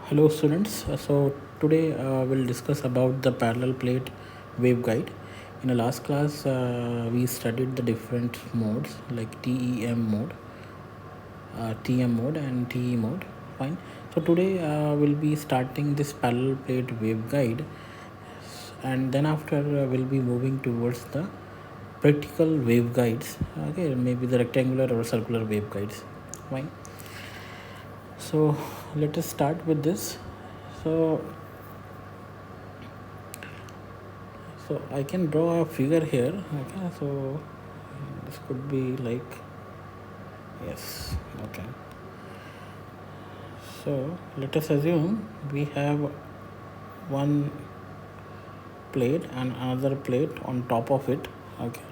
Hello students. So today we'll discuss about the parallel plate waveguide. In the last class we studied the different modes like TEM mode, TM mode and TE mode. Fine. So today we'll be starting this parallel plate waveguide, and then after we'll be moving towards the practical waveguides. Okay, maybe the rectangular or circular waveguides. Fine. So let us start with this. So I can draw a figure here. Okay, so this could be like, yes, okay. So let us assume we have one plate and another plate on top of it. Okay,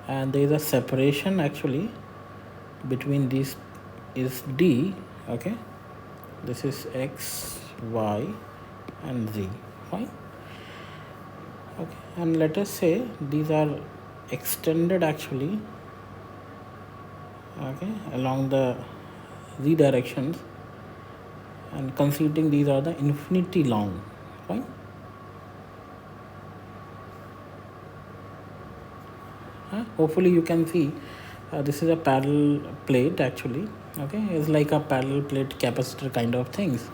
and there is a separation actually between these is D. Okay, this is X, Y and Z. Fine. Okay, and let us say these are extended actually, okay, along the Z directions, and considering these are the infinity long. Fine. Hopefully you can see this is a parallel plate actually. Okay, it's like a parallel plate capacitor kind of things,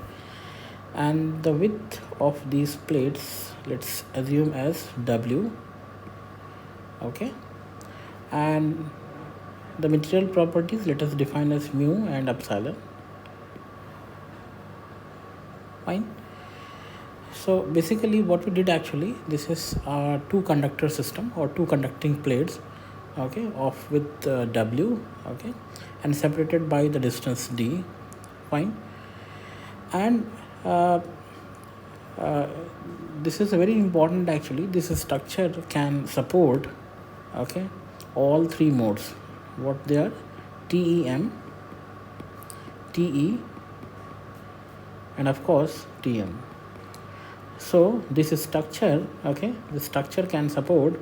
and the width of these plates let's assume as W. Okay, and the material properties let us define as mu and epsilon. Fine. So basically what we did actually, this is a two conductor system or two conducting plates, okay, of with W, okay, and separated by the distance D. Fine. And this is very important actually. This structure can support, okay, all three modes. What they are: TEM, TE and of course TM. So this structure, okay, the structure can support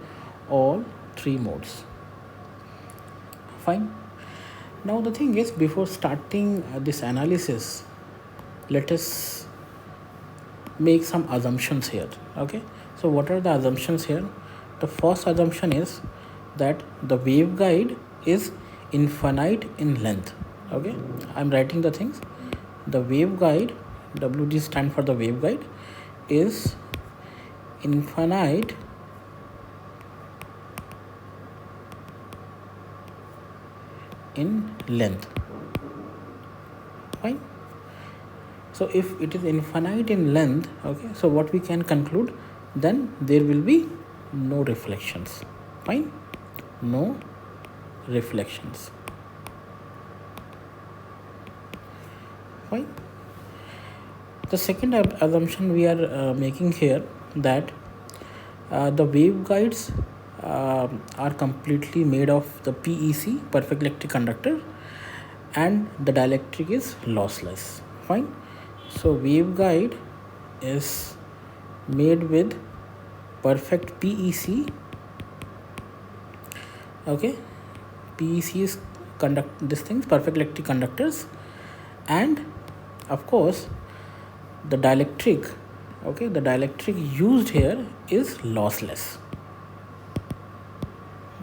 all three modes. Fine. Now the thing is, before starting this analysis, let us make some assumptions here. Okay, so what are the assumptions here? The first assumption is that the waveguide is infinite in length. Okay, I'm writing the things. The waveguide, WG stand for the waveguide, is infinite in length. Fine. So if it is infinite in length, okay, so what we can conclude, then there will be no reflections. Fine, no reflections. Fine. The second assumption we are making here, that the waveguides are completely made of the PEC, perfect electric conductor, and the dielectric is lossless. Fine. So waveguide is made with perfect PEC. Okay, PEC is perfect electric conductors, and of course the dielectric, okay, the dielectric used here is lossless.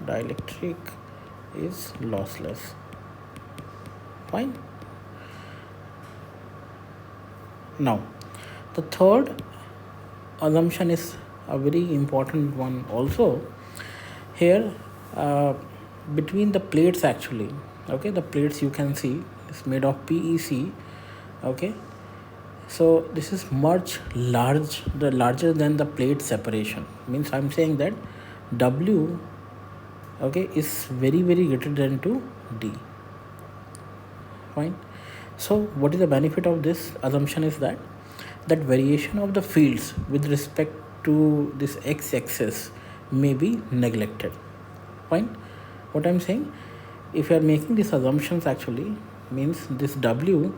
Dielectric is lossless. Fine. Now the third assumption is a very important one also here. Between the plates actually, okay, the plates you can see is made of PEC. Okay, so this is much larger than the plate separation. Means I'm saying that W, okay, is very greater than to D. Fine. So what is the benefit of this assumption is that variation of the fields with respect to this x-axis may be neglected. Fine. What I'm saying, if you are making these assumptions actually, means this W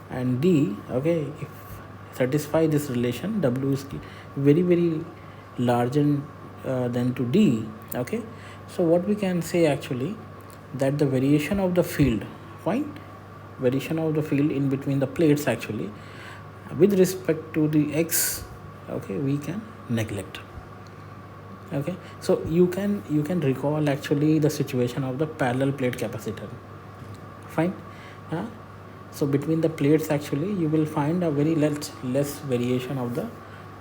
and D, okay, if satisfy this relation, W is very larger than to D. Okay, so what we can say actually, that the variation of the field, fine, variation of the field in between the plates actually with respect to the x, okay, we can neglect. Okay, so you can recall actually the situation of the parallel plate capacitor. Fine. uh, so between the plates actually you will find a very less variation of the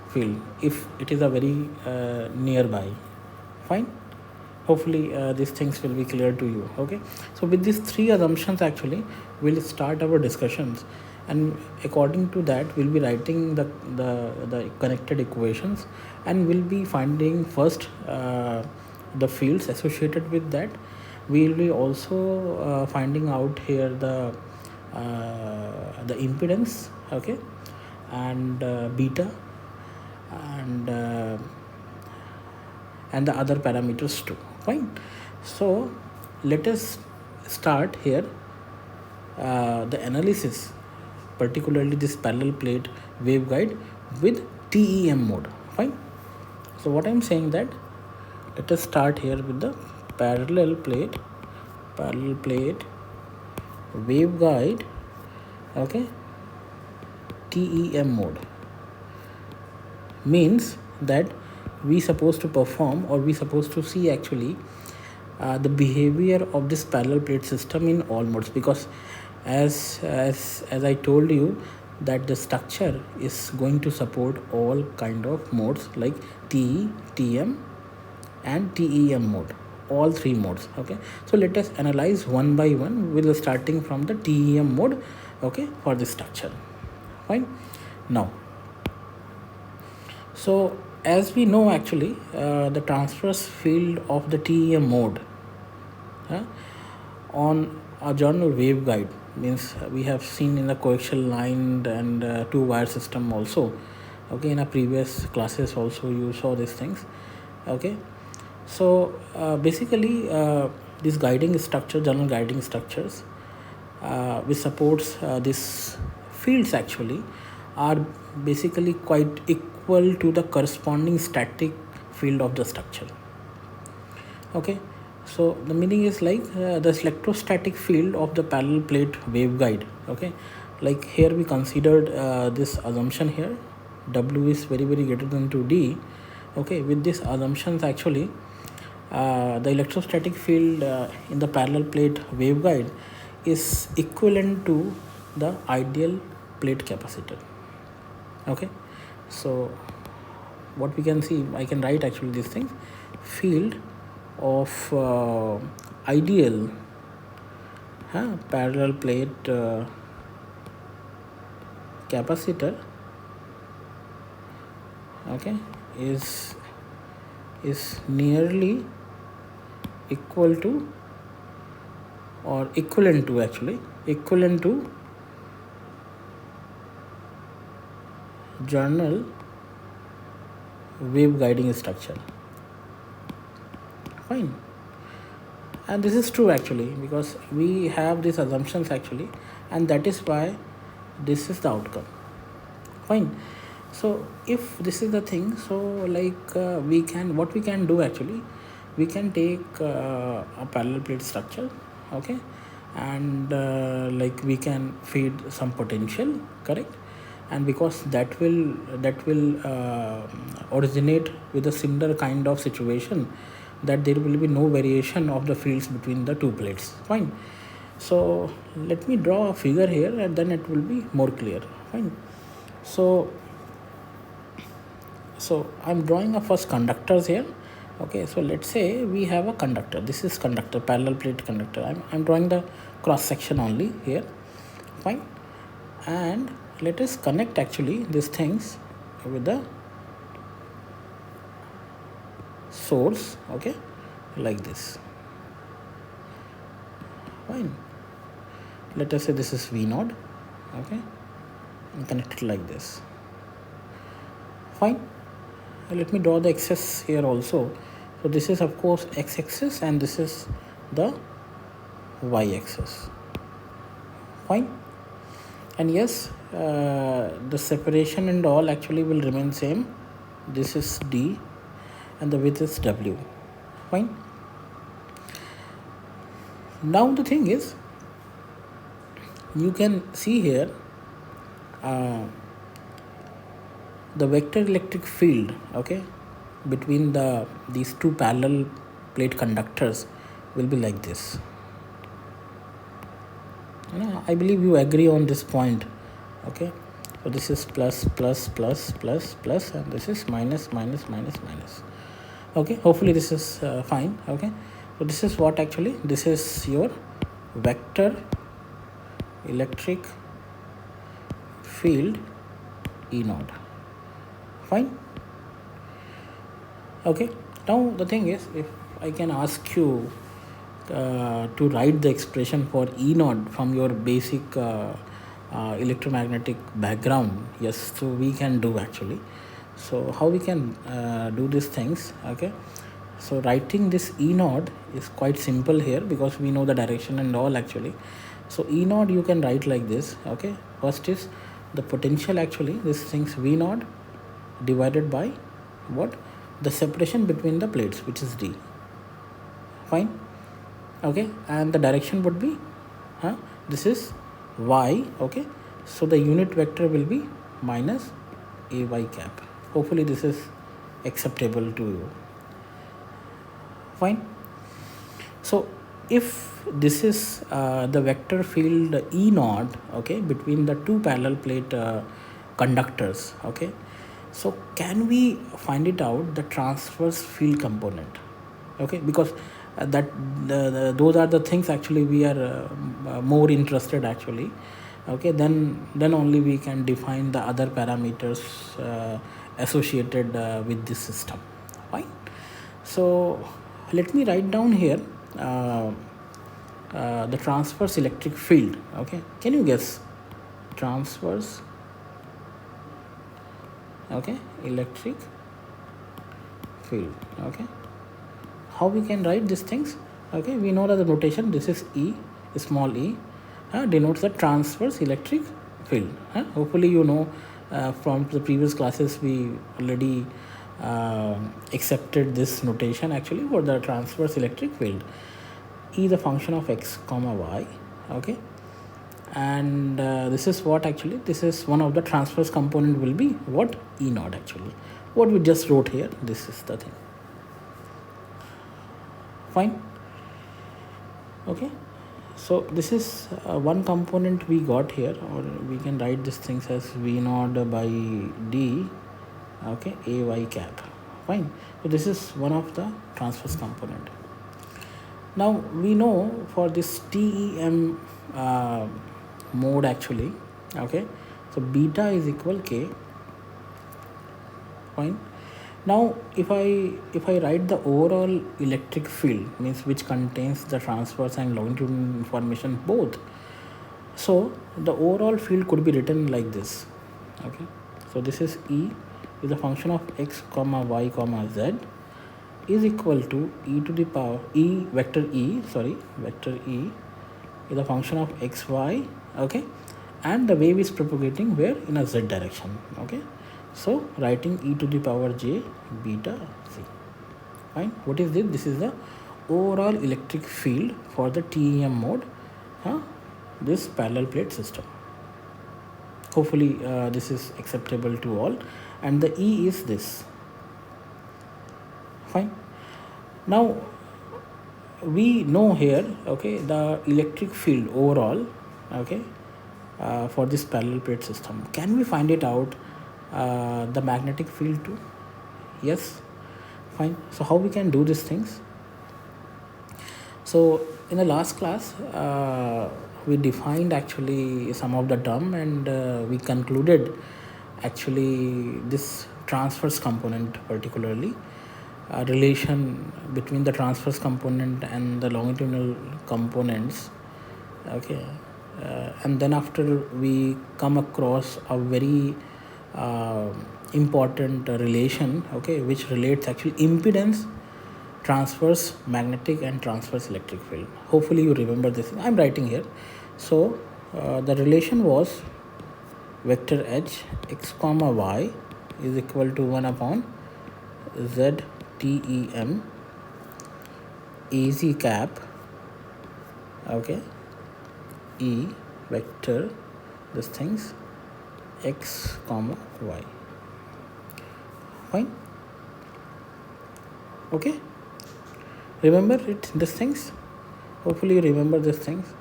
field if it is a very nearby. Fine. Hopefully these things will be clear to you. Okay, so with these three assumptions actually we'll start our discussions, and according to that we'll be writing the connected equations, and we'll be finding first the fields associated with that. We'll be also finding out here the impedance, okay, and beta, and the other parameters too. Fine. So let us start here the analysis, particularly this parallel plate waveguide with TEM mode. Fine. So what I'm saying that let us start here with the parallel plate waveguide, okay, TEM mode. Means that we supposed to perform, or we supposed to see actually the behavior of this parallel plate system in all modes, because as I told you that the structure is going to support all kind of modes like TE, TM and TEM mode, all three modes. Okay, so let us analyze one by one with starting from the TEM mode, okay, for this structure. Fine. Now, so as we know actually the transverse field of the TEM mode on a journal waveguide, means we have seen in the coaxial line and two wire system also. Okay, in our previous classes also you saw these things. Okay, so basically this guiding structure, journal guiding structures which supports this fields actually are basically quite equal to the corresponding static field of the structure. Okay, so the meaning is like the electrostatic field of the parallel plate waveguide. Okay, like here we considered this assumption here, W is very greater than 2D. Okay, with these assumptions actually the electrostatic field in the parallel plate waveguide is equivalent to the ideal plate capacitor. Okay, so what we can see, I can write actually these things: field of ideal parallel plate capacitor, okay, is nearly equal to, or equivalent to actually, equivalent to journal wave guiding structure. Fine. And this is true actually, because we have these assumptions actually, and that is why this is the outcome. Fine. So if this is the thing, so like what we can do actually, we can take a parallel plate structure, okay, and like we can feed some potential, correct, and because that will originate with a similar kind of situation, that there will be no variation of the fields between the two plates. Fine. So let me draw a figure here and then it will be more clear. Fine. So I'm drawing a first conductors here. Okay, so let's say we have a conductor. This is conductor, parallel plate conductor. I'm drawing the cross section only here. Fine. And let us connect actually these things with the source, okay, like this. Fine. Let us say this is V node, okay, and connect it like this. Fine. Let me draw the axis here also. So this is of course x-axis and this is the y-axis. Fine. And yes, the separation and all actually will remain same. This is D and the width is W. Fine. Now the thing is, you can see here the vector electric field, okay, between these two parallel plate conductors will be like this. I believe you agree on this point. Okay, so this is plus plus plus plus plus, and this is minus minus minus minus. Okay, hopefully this is fine. Okay, so this is what actually, this is your vector electric field E naught. Fine. Okay, now the thing is, if I can ask you to write the expression for E naught from your basic electromagnetic background, yes, so we can do actually. So how we can do these things? Okay, so writing this E naught is quite simple here because we know the direction and all actually. So E naught you can write like this. Okay, first is the potential, actually this thing's V naught divided by what, the separation between the plates, which is D. Fine. Okay, and the direction would be this is y. Okay, so the unit vector will be minus ay cap. Hopefully this is acceptable to you. Fine. So if this is the vector field E naught, okay, between the two parallel plate conductors, okay, so can we find it out, the transverse field component? Okay, because those are the things actually we are more interested actually. Okay, then only we can define the other parameters associated with this system. Fine. So let me write down here the transverse electric field. Okay, can you guess transverse, okay, electric field? Okay, how we can write these things? Okay, we know that the notation, this is E, small e, denotes the transverse electric field. Hopefully you know from the previous classes we already accepted this notation actually for the transverse electric field. E the function of x comma y. Okay, and this is what actually, this is one of the transverse component will be what, E naught actually, what we just wrote here. This is the thing. Fine. Okay, so this is one component we got here, or we can write these things as V naught by D. Okay, ay cap. Fine. So this is one of the transverse component. Now we know for this TEM mode actually, okay, so beta is equal K. Fine. Now if I write the overall electric field, means which contains the transverse and longitudinal information both, so the overall field could be written like this. Okay, so this is E is a function of x comma y comma z is equal to e to the power vector E is a function of xy. Okay, and the wave is propagating where, in a z direction. Okay, so writing e to the power j beta c. Fine. What is this? This is the overall electric field for the TEM mode, this parallel plate system. Hopefully this is acceptable to all, and the E is this. Fine. Now we know here, okay, the electric field overall, okay, for this parallel plate system. Can we find it out, the magnetic field too? Yes. Fine. So how we can do these things? So in the last class we defined actually some of the term, and we concluded actually this transverse component, particularly relation between the transverse component and the longitudinal components. Okay, and then after we come across a very important relation, okay, which relates actually impedance, transverse magnetic and transverse electric field. Hopefully you remember this. I'm writing here. So the relation was vector h x comma y is equal to 1 upon z TEM az cap, okay, E vector this things x comma y. Fine. Okay, remember it, these things. Hopefully you remember these things.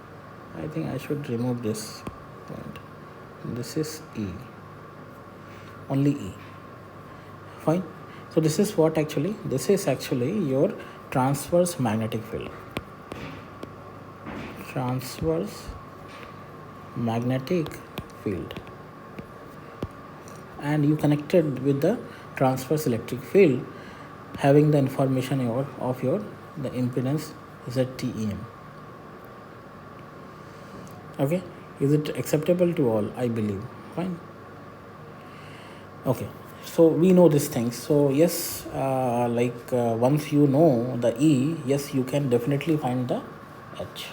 I think I should remove this point. This is E, only E. Fine. So this is what actually, this is actually your transverse magnetic field. Transverse magnetic field, and you connected with the transverse electric field having the information of your the impedance ZTEM. Okay, is it acceptable to all? I believe. Fine. Okay, so we know these things. So yes, once you know the E, yes, you can definitely find the H.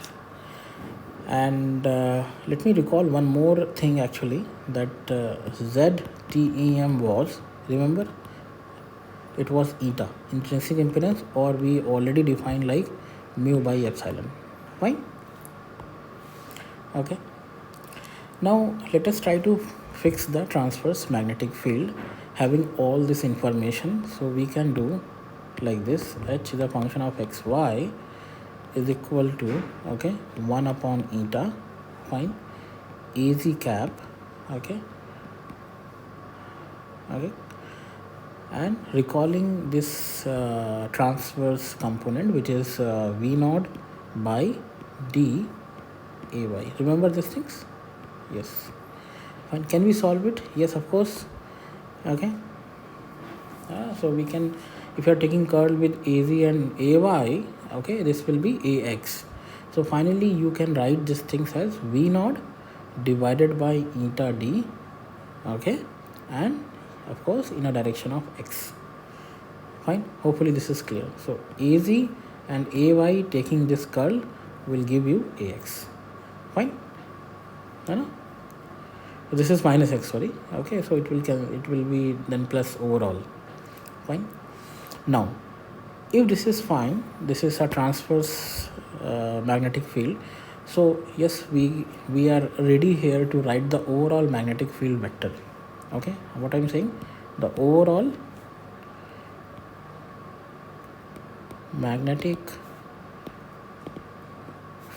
And let me recall one more thing actually, that ZTEM was, remember, it was eta, intrinsic impedance, or we already defined like mu by epsilon. Fine. Okay, now let us try to fix the transverse magnetic field having all this information. So we can do like this: H is a function of xy is equal to, okay, 1 upon eta, fine, Az cap, okay, and recalling this transverse component, which is V naught by d ay. Remember these things? Yes. Fine. Can we solve it? Yes, of course. Okay. So we can, if you are taking curl with Az and Ay, okay, this will be Ax. So finally you can write these things as V naught divided by eta d, okay, and of course in a direction of x. Fine. Hopefully this is clear. So Az and Ay taking this curl will give you Ax. Fine. No? So this is minus x, sorry. Okay, so it will be then plus overall. Fine. Now if this is fine, this is a transverse magnetic field. So yes, we are ready here to write the overall magnetic field vector. Okay, what I'm saying, the overall magnetic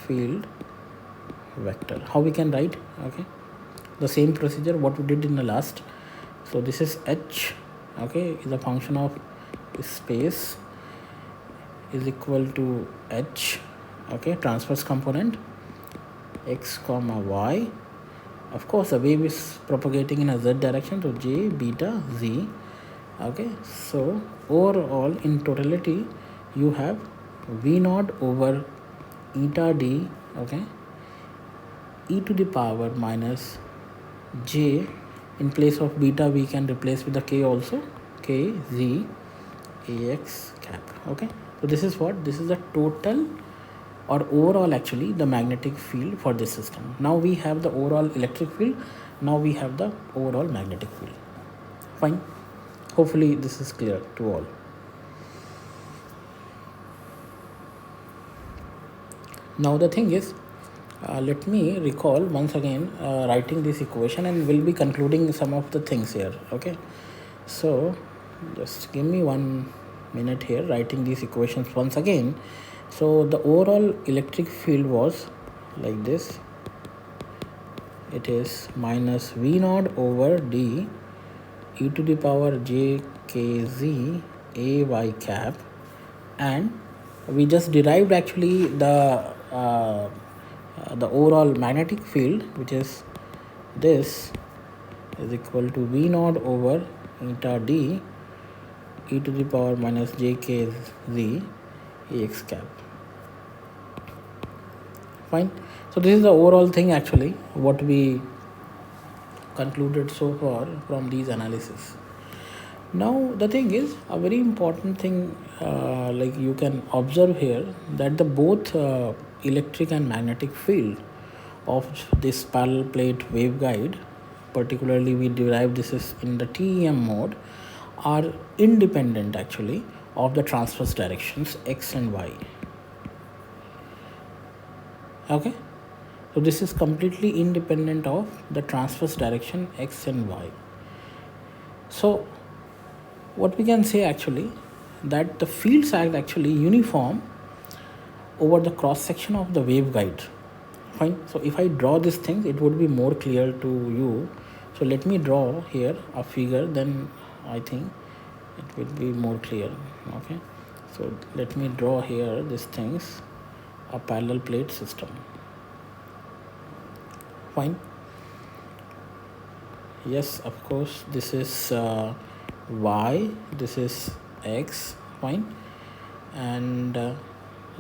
field vector. How we can write? Okay, the same procedure what we did in the last. So this is H, okay, is a function of space, is equal to H, okay, transverse component, x comma y. Of course the wave is propagating in a z direction, so j beta z. Okay, so overall in totality you have V naught over eta d, okay, e to the power minus j. In place of beta we can replace with the k also, k z ax cap. Okay, so this is what, this is the total or overall actually the magnetic field for this system. Now we have the overall electric field, now we have the overall magnetic field. Fine. Hopefully this is clear to all. Now the thing is, let me recall once again writing this equation, and we'll be concluding some of the things here. Okay, so just give me 1 minute here writing these equations once again. So the overall electric field was like this. It is minus V naught over d e to the power j k z a y cap, and we just derived actually the overall magnetic field, which is this, is equal to V naught over eta d e to the power minus j k z ax cap. Fine. So this is the overall thing actually what we concluded so far from these analysis. Now the thing is, a very important thing like you can observe here, that the both electric and magnetic field of this parallel plate waveguide, particularly we derive this is in the TEM mode, are independent actually of the transverse directions x and y. Okay, so this is completely independent of the transverse direction x and y. So what we can say actually, that the fields are actually uniform over the cross section of the waveguide. Fine. So if I draw these things, it would be more clear to you. So let me draw here a figure, then I think it will be more clear. Okay, so let me draw here these things, a parallel plate system. Fine. Yes, of course, this is y, this is x. Fine. And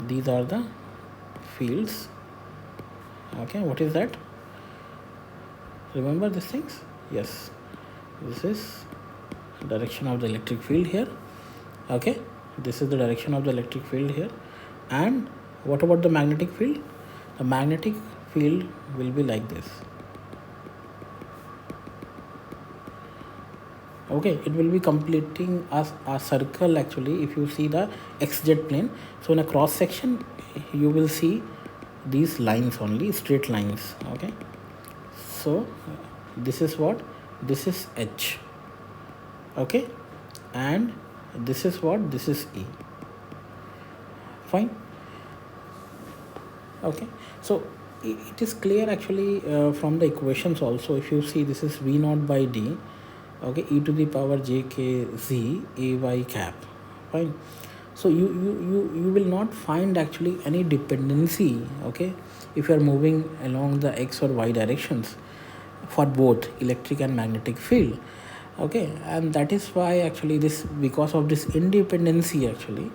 these are the fields. Okay, what is that? Remember these things? Yes, this is direction of the electric field here. Okay, this is the direction of the electric field here. And what about the magnetic field? The magnetic field will be like this. Okay, it will be completing a circle actually. If you see the xz plane, so in a cross section you will see these lines, only straight lines. Okay, so this is what, this is h. Okay, and this is what, this is e. Fine. Okay, so it is clear actually from the equations also. If you see, this is v naught by d, okay, e to the power j k z a y cap. Fine. So you will not find actually any dependency, okay, if you are moving along the x or y directions for both electric and magnetic field. Okay, and that is why actually this, because of this independency actually,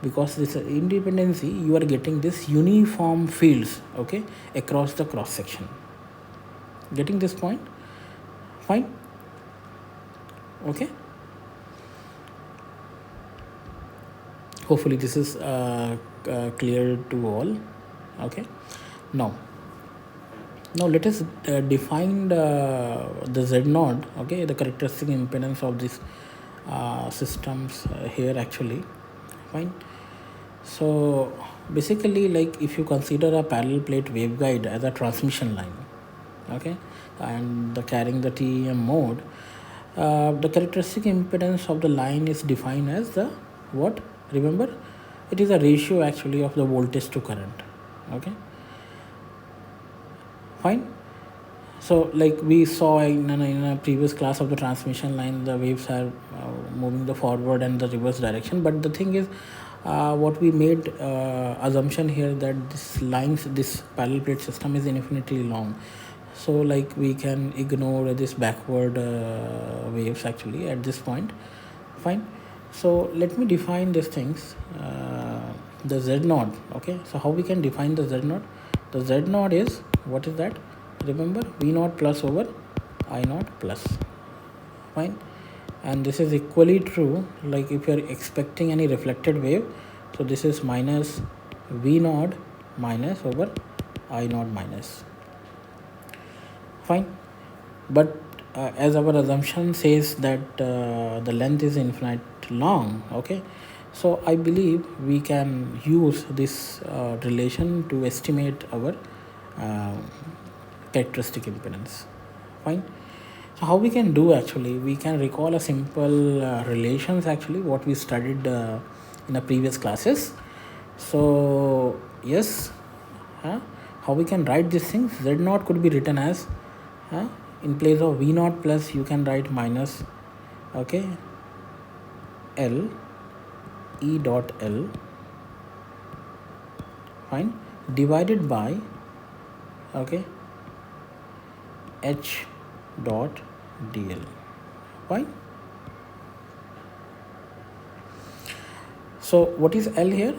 because this independency, you are getting this uniform fields, okay, across the cross section. Getting this point? Fine. Okay, hopefully this is clear to all. Okay, now let us define the z naught, okay, the characteristic impedance of these systems here actually. Fine. So basically, like if you consider a parallel plate waveguide as a transmission line, okay, and the carrying the TEM mode, the characteristic impedance of the line is defined as the what? Remember, it is a ratio actually of the voltage to current. Okay, fine. So like we saw in a previous class of the transmission line, the waves are moving the forward and the reverse direction. But the thing is, what we made assumption here, that this parallel plate system is infinitely long. So like we can ignore this backward waves actually at this point. Fine. So let me define these things. The z naught. Okay. So how we can define the z naught? The z naught is, what is that? Remember, v naught plus over I naught plus. Fine. And this is equally true, like if you are expecting any reflected wave, so this is minus v naught minus over I naught minus. Fine. But as our assumption says that the length is infinite long, okay, so I believe we can use this relation to estimate our characteristic impedance. Fine. So how we can do, actually, we can recall a simple relations actually what we studied in the previous classes. So yes, how we can write these things? Z naught could be written as, in place of v naught plus, you can write minus, okay, L E dot L, fine, divided by, okay, H dot dl. Fine. So what is L here?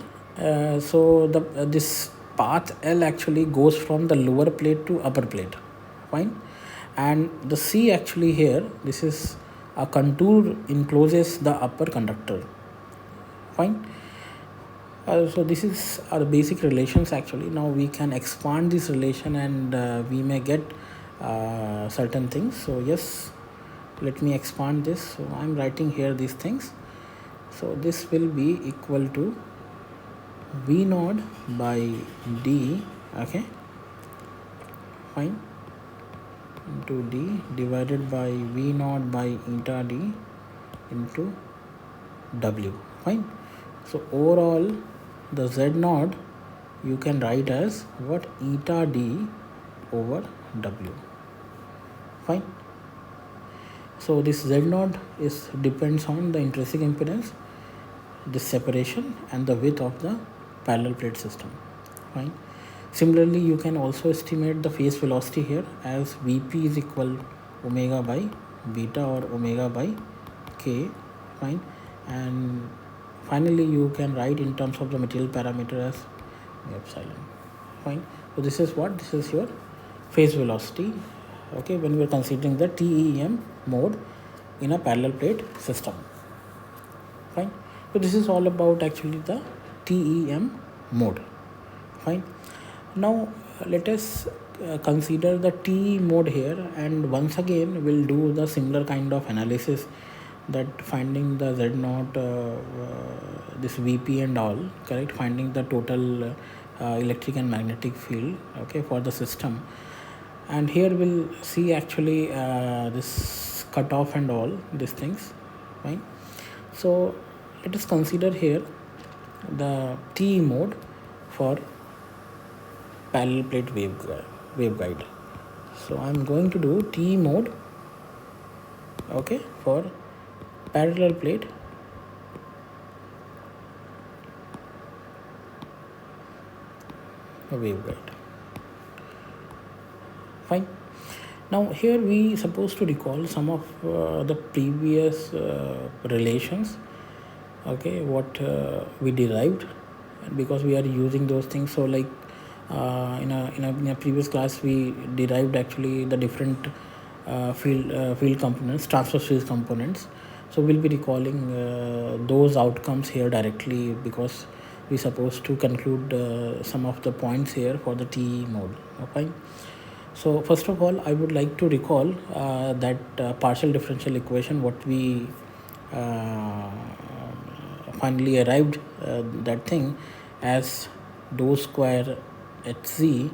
So this path L actually goes from the lower plate to upper plate. Fine. And the C actually here, this is a contour encloses the upper conductor. Fine. So this is our basic relations actually. Now we can expand this relation and we may get certain things. So yes, let me expand this. So I'm writing here these things. So this will be equal to v naught by d, okay, fine, into d divided by v naught by eta d into W. Fine. So overall the Z naught you can write as what? Eta D over W. Fine. So this Z naught is depends on the intrinsic impedance, this separation, and the width of the parallel plate system. Fine. Similarly, you can also estimate the phase velocity here as Vp is equal omega by beta or omega by k. Fine. And finally you can write in terms of the material parameter as epsilon. Fine. So this is what? This is your phase velocity, okay, when we are considering the TEM mode in a parallel plate system. Fine. So this is all about actually the TEM mode. Fine. Now let us consider the TE mode here, and once again we'll do the similar kind of analysis, that finding the Z naught, this Vp and all, correct, finding the total electric and magnetic field, okay, for the system. And here we'll see actually this cutoff and all these things. Fine. So let us consider here the TE mode for parallel plate waveguide. So I'm going to do TE mode, okay, for parallel plate waveguide. Fine. Now here we supposed to recall some of the previous relations, okay, what we derived, because we are using those things. So like in a previous class we derived actually the different field components, transverse field components. So we'll be recalling those outcomes here directly, because we supposed to conclude some of the points here for the TE mode. Okay. So first of all, I would like to recall that partial differential equation what we finally arrived that thing as dou square hz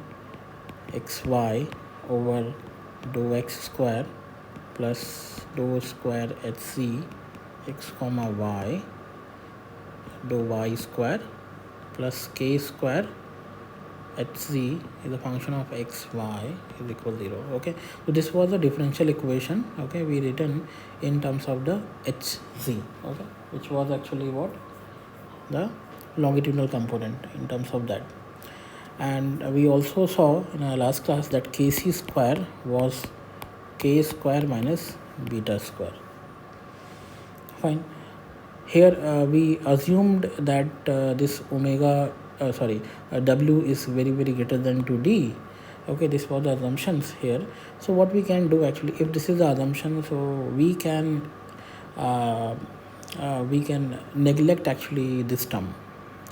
xy over dou x square plus dou square hc x comma y dou y square plus k square hz is a function of x y is equal to 0. Okay, so this was a differential equation, okay, we written in terms of the hz, okay, which was actually what? The longitudinal component in terms of that. And we also saw in our last class that kc square was k square minus beta square. Fine. Here we assumed that this omega w is very greater than 2d. Okay, this was the assumptions here. So what we can do actually, if this is the assumption, so we can neglect actually this term.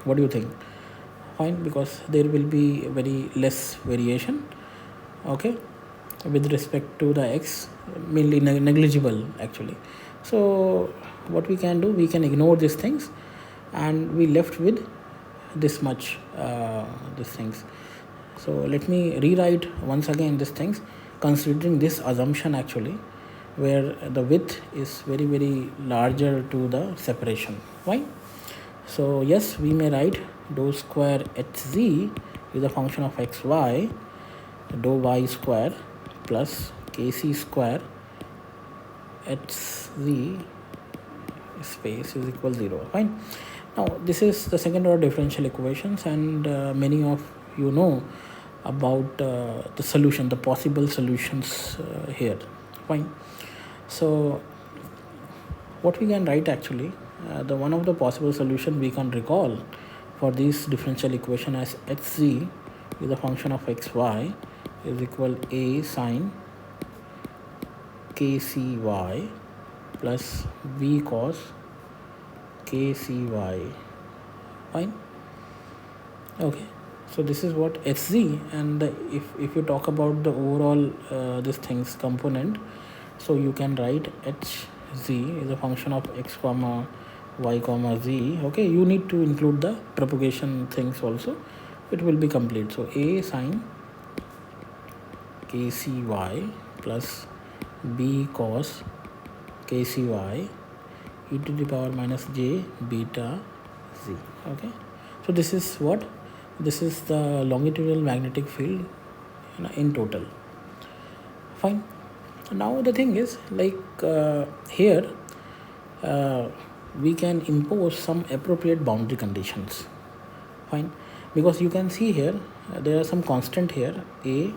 What do you think? Fine, because there will be very less variation, okay, with respect to the x, mainly negligible actually. So what we can do, we can ignore these things, and we left with this much these things. So let me rewrite once again these things, considering this assumption actually, where the width is very larger to the separation. Why? So yes, we may write dou square hz is a function of xy dou y square plus kc square hz space is equal 0. Fine. Now this is the second order differential equations, and many of you know about the solution, the possible solutions here. Fine. So what we can write actually, the one of the possible solution we can recall for this differential equation as hz is a function of xy is equal a sine kcy plus b cos kcy. Fine. Okay, so this is what hz, and if you talk about the overall this things component, so you can write hz is a function of x comma y comma z. Okay, you need to include the propagation things also, it will be complete. So a sine kcy plus b cos kcy e to the power minus j beta z. Okay, so this is what, this is the longitudinal magnetic field in total. Fine. Now the thing is, like here we can impose some appropriate boundary conditions. Fine, because you can see here there are some constant here, a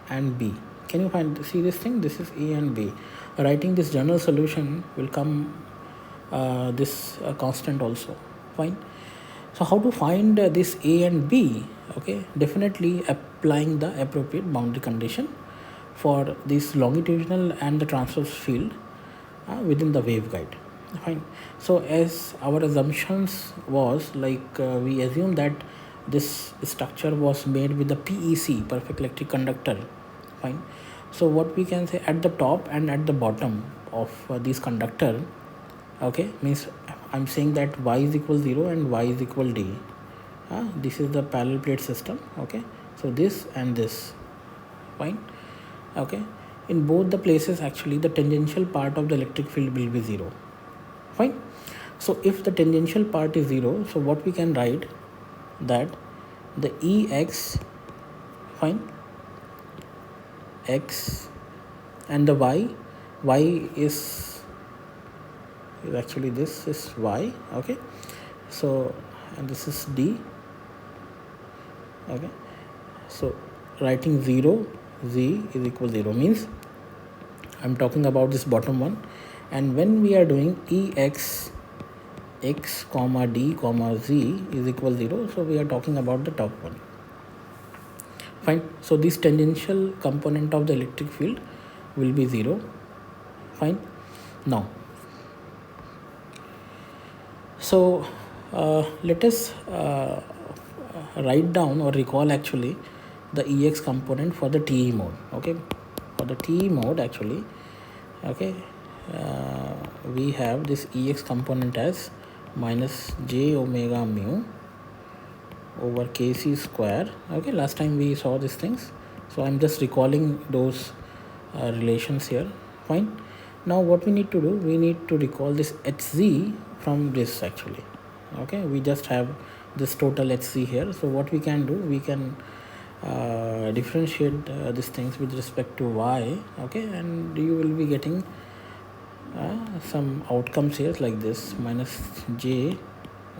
and b. Can you see this thing? This is a and b. Writing this general solution will come this constant also. Fine. So how to find this a and b? Okay, definitely applying the appropriate boundary condition for this longitudinal and the transverse field within the waveguide. Fine. So as our assumptions was, like we assume that this structure was made with the PEC, perfect electric conductor. Fine. So what we can say, at the top and at the bottom of this conductor, okay, means I'm saying that y is equal 0 and y is equal d. This is the parallel plate system. Okay, so this and this. Fine. Okay, in both the places actually the tangential part of the electric field will be 0. Fine. So if the tangential part is 0, so what we can write, that the Ex, fine, x, and the y is actually, this is y. Okay, so, and this is d. Okay, so writing 0 z is equal 0 means I'm talking about this bottom one, and when we are doing Ex x comma d comma z is equal 0, so we are talking about the top one. Fine. So this tangential component of the electric field will be 0. Fine. Now, so let us write down or recall actually the Ex component for the TE mode. Okay, for the TE mode actually, okay, we have this Ex component as minus j omega mu over kc square. Okay, last time we saw these things, so I'm just recalling those relations here. Fine. Now what we need to do, we need to recall this hz from this actually. Okay, we just have this total hc here, so what we can do, we can differentiate these things with respect to y. Okay, and you will be getting some outcomes here like this, minus j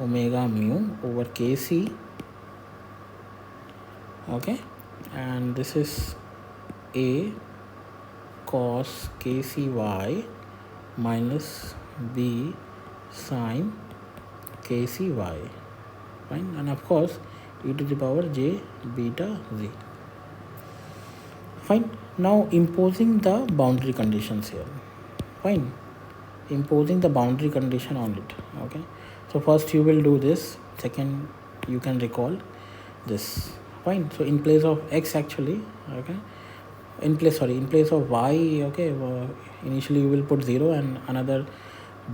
omega mu over kc. Okay, and this is a cos kcy minus b sine kcy. Fine, and of course e to the power j beta z. Fine. Now imposing the boundary conditions here. Fine, imposing the boundary condition on it. Okay, so first you will do this, second you can recall this. Fine. So in place of x actually, okay, in place of y, okay, initially you will put 0 and another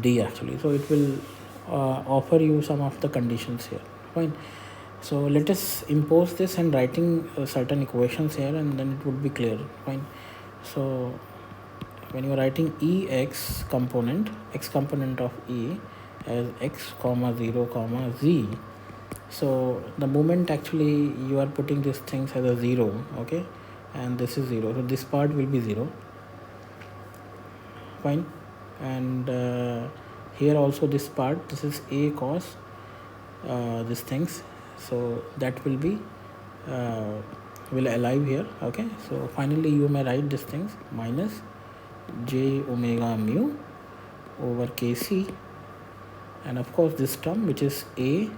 d actually, so it will offer you some of the conditions here. Fine. So let us impose this and writing certain equations here, and then it would be clear. Fine. So when you are writing Ex component, x component of E as x comma 0 comma z, so the moment actually you are putting these things as a 0, okay, and this is 0, so this part will be 0. Fine. And here also this part, this is a cos these things, so that will be will alive here. Okay, so finally you may write these things, minus j omega mu over kc, and of course this term which is a,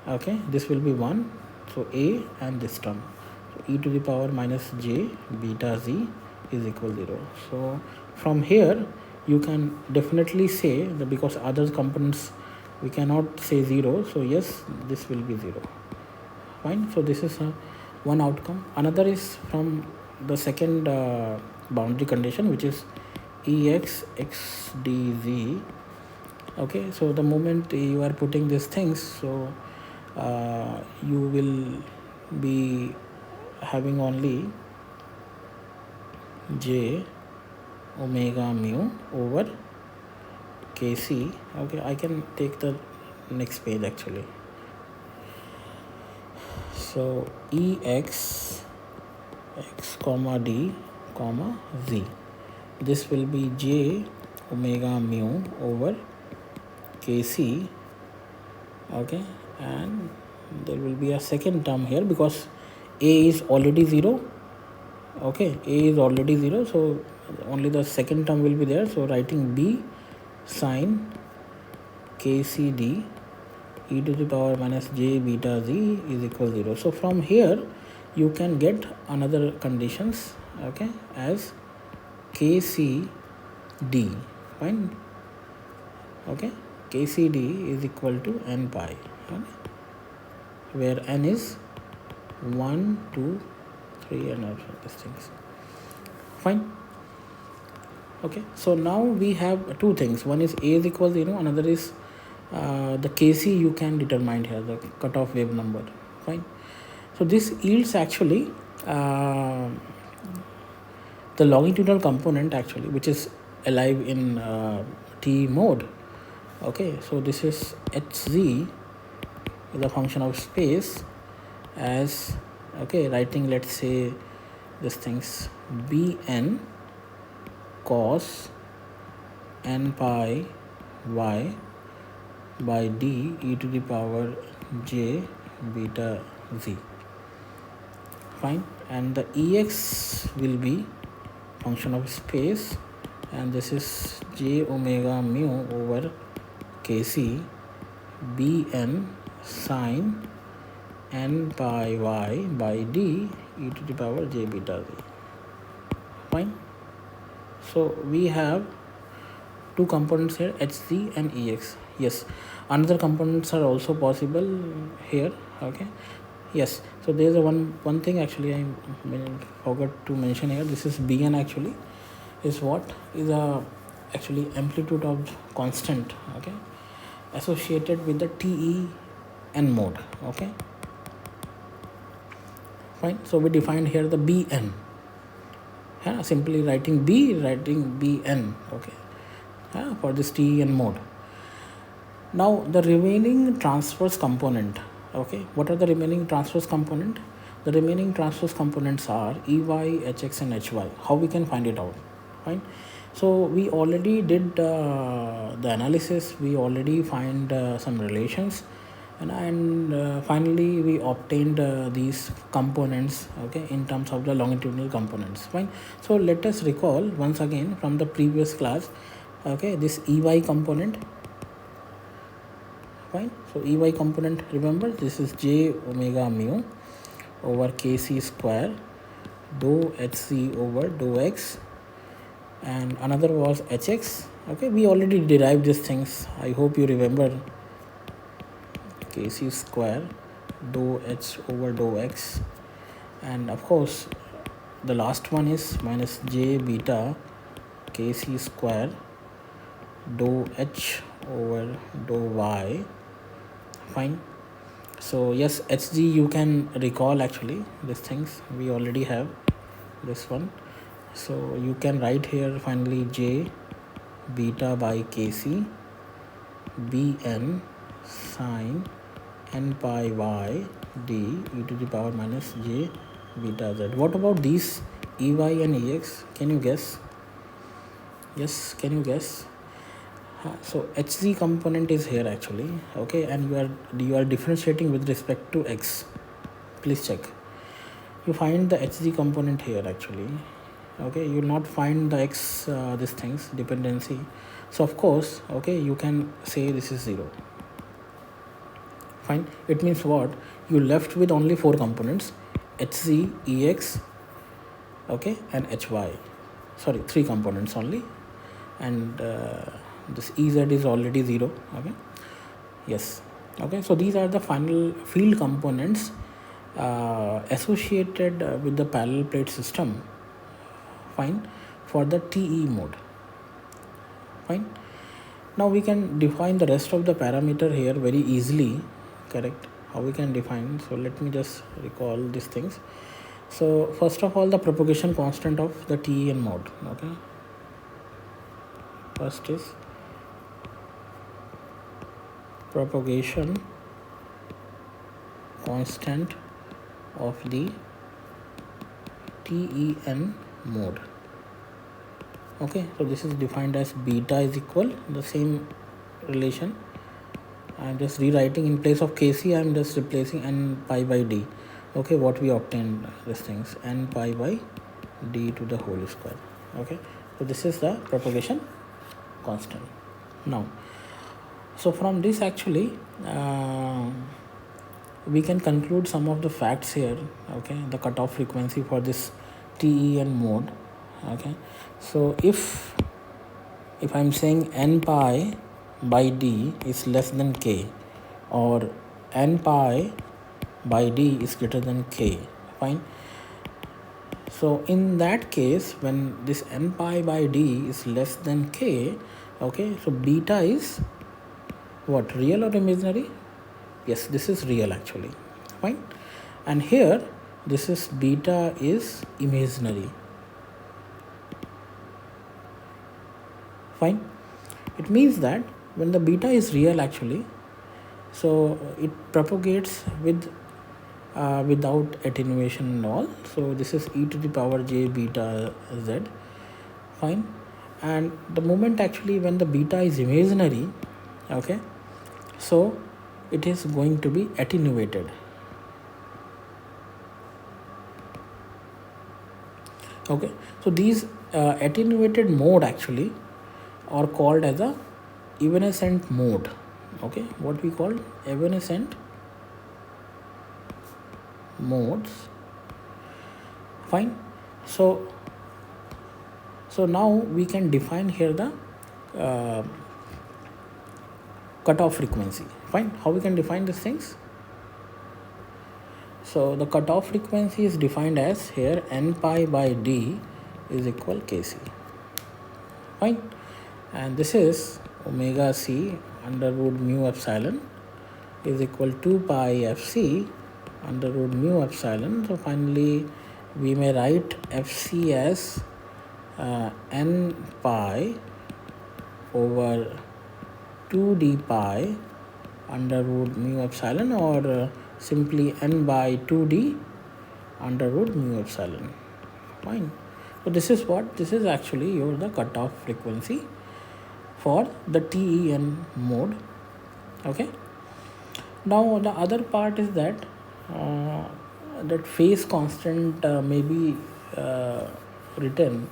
okay, this will be 1, so a, and this term, so e to the power minus j beta z is equal 0. So from here you can definitely say that, because other components we cannot say 0, so yes, this will be 0. Fine. So this is one outcome. Another is from the second boundary condition, which is Ex x dz. Okay, so the moment you are putting these things, so you will be having only j omega mu over Kc. Okay, I can take the next page actually. So Ex x comma d comma z, this will be j omega mu over Kc. Okay, and there will be a second term here because a is already 0. Okay, a is already 0, so only the second term will be there. So writing b sine Kcd e to the power minus j beta z is equal 0. So from here you can get another conditions, okay, as Kcd, fine. Okay, Kcd is equal to n pi, okay, where n is 1, 2, 3 and all these things, fine. Okay, so now we have two things. One is a is equal 0, another is the Kc you can determine here, the cutoff wave number, fine. So this yields actually the longitudinal component actually, which is alive in T mode. Okay, so this is Hz is a function of space as, okay, writing, let's say this things Bn cos n pi y by d e to the power j beta z, fine. And the Ex will be function of space, and this is j omega mu over Kc Bn sine n pi y by d e to the power j beta z, fine. So we have two components here, Hz and Ex. Yes, another components are also possible here, okay. Yes, so there is a one thing actually I forgot to mention here. This is Bn actually is what is a actually amplitude of constant, okay, associated with the TEN mode, okay, fine. So we defined here the Bn, simply writing Bn, okay, for this TEN mode. Now the remaining transverse component, okay, what are the remaining transverse component? The remaining transverse components are Ey, Hx and Hy. How we can find it out, fine. So we already did the analysis, we already find some relations, and finally we obtained these components, okay, in terms of the longitudinal components, fine. So let us recall once again from the previous class, okay, this Ey component, fine. So Ey component, remember, this is j omega mu over Kc square dou Hc over dou x, and another was Hx. Okay, we already derived these things, I hope you remember. Kc square dou h over dou x, and of course the last one is minus j beta Kc square dou h over dou y, fine. So yes, Hg you can recall actually, these things we already have this one. So you can write here finally j beta by Kc Bn sine n pi y d e to the power minus j beta z. What about these Ey and Ex? Can you guess? Yes, can you guess? So Hz component is here actually, okay, and you are differentiating with respect to x. Please check. You find the Hz component here actually, okay. You will not find the x these things dependency. So of course, okay, you can say this is 0. Fine. It means what? You left with only 4 components: Hz, Ex, okay, and Hy. Sorry, 3 components only, and this Ez is already 0. Okay. Yes. Okay. So these are the final field components associated with the parallel plate system. Fine. For the TE mode. Fine. Now we can define the rest of the parameter here very easily. Correct. How we can define? So let me just recall these things. So first of all, the propagation constant of the TEN mode. Okay. First is propagation constant of the TEN mode. Okay, so this is defined as beta is equal the same relation. I'm just rewriting in place of Kc. I'm just replacing n pi by d. Okay, what we obtained these things, n pi by d to the whole square. Okay, so this is the propagation constant. Now, so from this actually we can conclude some of the facts here. Okay, the cutoff frequency for this TEN mode. Okay, so if I'm saying n pi by d is less than k, or n pi by d is greater than k, fine. So in that case, when this n pi by d is less than k, okay, so beta is what, real or imaginary? Yes, this is real actually, fine. And here this is beta is imaginary, fine. It means that when the beta is real actually, so it propagates with without attenuation and all. So this is e to the power j beta z, fine. And the moment actually when the beta is imaginary, okay, so it is going to be attenuated. Okay, so these attenuated mode actually are called as a evanescent mode. Okay, what we call evanescent modes, fine. So now we can define here the cutoff frequency, fine. How we can define these things? So the cutoff frequency is defined as here n pi by d is equal kc, fine. And this is omega c under root mu epsilon is equal to pi fc under root mu epsilon. So finally we may write fc as n pi over 2d pi under root mu epsilon, or simply n by 2d under root mu epsilon, fine. So this is what, this is actually your the cutoff frequency for the TEN mode. Okay, now the other part is that that phase constant may be written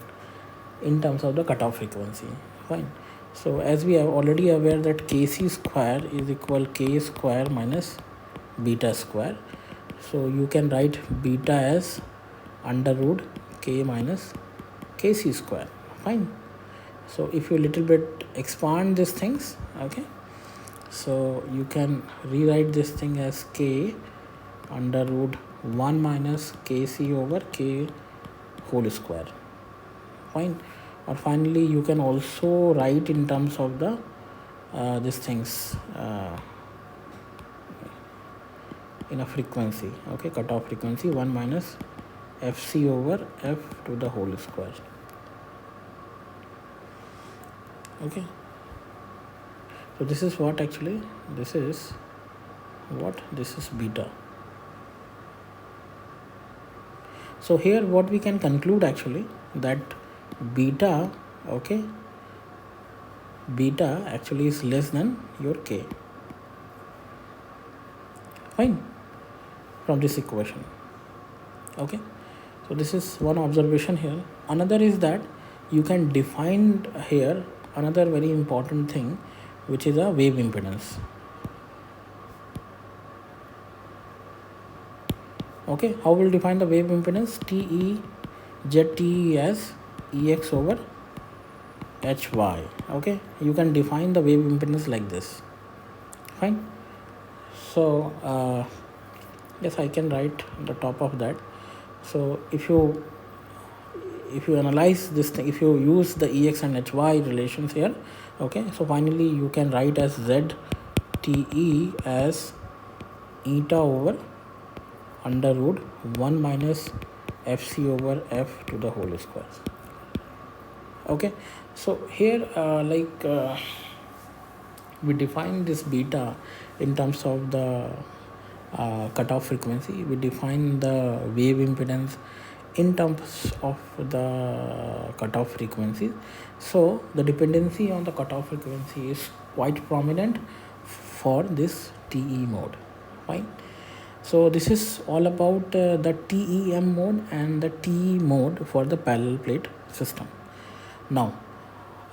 in terms of the cutoff frequency, fine. So as we are already aware that kc square is equal k square minus beta square, so you can write beta as under root k minus kc square, fine. So if you little bit expand these things, okay, so you can rewrite this thing as k under root 1 minus kc over k whole square, fine. Or finally you can also write in terms of the these things in a frequency, okay, cutoff frequency 1 minus fc over f to the whole square. Okay, so this is what actually, this is what, this is beta. So here what we can conclude actually, that beta, okay, beta actually is less than your k, fine, from this equation. Okay, so this is one observation here. Another is that you can define here another very important thing, which is a wave impedance. Okay, how will define the wave impedance? ZTE as Ex over Hy. Okay, you can define the wave impedance like this, fine. So yes, I can write on the top of that. So if you analyze this thing, if you use the Ex and Hy relations here, okay, so finally you can write as ZTE as eta over under root 1 minus fc over f to the whole square. Okay, so here we define this beta in terms of the cutoff frequency. We define the wave impedance in terms of the cutoff frequency. So the dependency on the cutoff frequency is quite prominent for this TE mode. Fine. So this is all about the TEM mode and the TE mode for the parallel plate system. Now,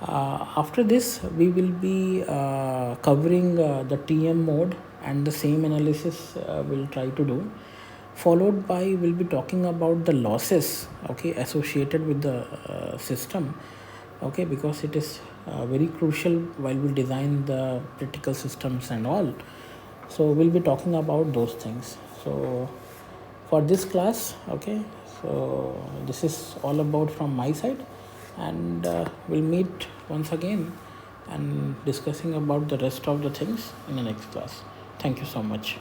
after this, we will be covering the TM mode, and the same analysis we'll try to do. Followed by, we'll be talking about the losses, okay, associated with the system, okay, because it is very crucial while we design the critical systems and all. So we'll be talking about those things. So for this class, okay, so this is all about from my side, and we'll meet once again and discussing about the rest of the things in the next class. Thank you so much.